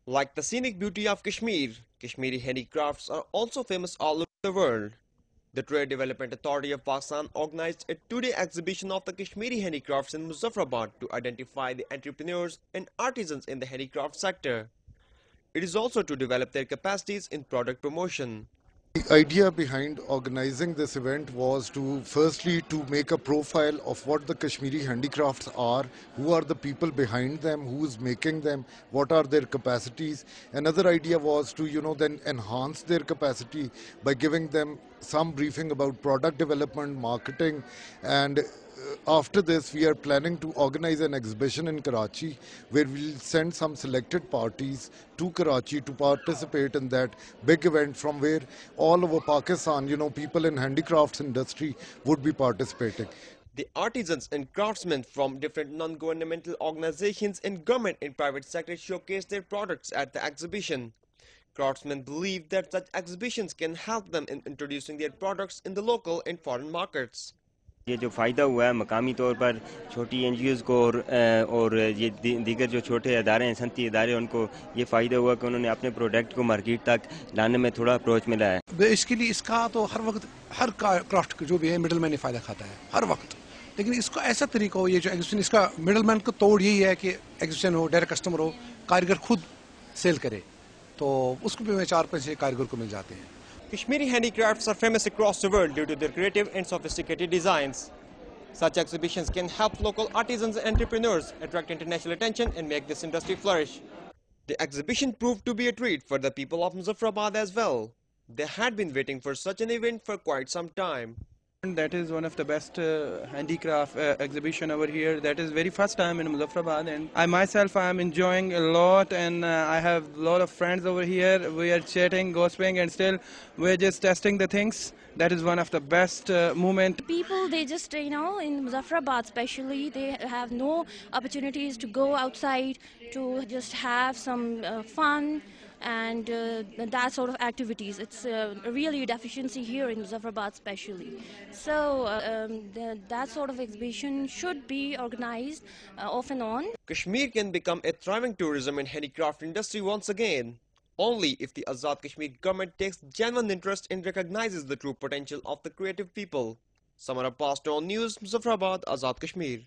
Like the scenic beauty of Kashmir, Kashmiri handicrafts are also famous all over the world. The Trade Development Authority of Pakistan organized a two-day exhibition of the Kashmiri handicrafts in Muzaffarabad to identify the entrepreneurs and artisans in the handicraft sector. It is also to develop their capacities in product promotion. The idea behind organizing this event was to firstly to make a profile of what the Kashmiri handicrafts are, who are the people behind them, who is making them, what are their capacities. Another idea was to then enhance their capacity by giving them some briefing about product development, marketing, and after this, we are planning to organize an exhibition in Karachi where we'll send some selected parties to Karachi to participate in that big event from where all over Pakistan, people in handicrafts industry would be participating. The artisans and craftsmen from different non-governmental organizations and government and private sectors showcased their products at the exhibition. Craftsmen believe that such exhibitions can help them in introducing their products in the local and foreign markets. ये जो फ़ायदा हुआ है मकामी तौर पर छोटी NGOs को और ये दीगर जो छोटे अदारे हैं सनती अदारे उनको ये फ़ायदा हुआ कि उन्होंने अपने प्रोडक्ट को मार्केट तक लाने में थोड़ा अप्रोच मिला है। बेसिकली इसका तो हर वक्त हर क्राफ्ट जो भी है मिडल मैन ही फ़ायदा खाता है हर वक्त, लेकिन इसको ऐसा तरीका हो, ये जो एग्जीबिशन इसका मिडल मैन को तोड़ यही है कि एग्जीबिशन हो, डायरेक्ट कस्टमर हो, कारीगर खुद सेल करे तो उसको भी 4 पैसे कारीगर को मिल जाते हैं। Kashmiri handicrafts are famous across the world due to their creative and sophisticated designs. Such exhibitions can help local artisans and entrepreneurs attract international attention and make this industry flourish. The exhibition proved to be a treat for the people of Muzaffarabad as well. They had been waiting for such an event for quite some time. That is one of the best handicraft exhibition over here. That is very first time in Muzaffarabad, and I myself am enjoying a lot, and I have a lot of friends over here. We are chatting, gossiping, and still we're just testing the things. That is one of the best moment. People, they just, in Muzaffarabad especially, they have no opportunities to go outside to just have some fun and that sort of activities. It's really a deficiency here in Muzaffarabad especially. So that sort of exhibition should be organized off and on. Kashmir can become a thriving tourism and handicraft industry once again, only if the Azad Kashmir government takes genuine interest and recognizes the true potential of the creative people. Sammer, abbas, DawnNews, Muzaffarabad, Azad Kashmir.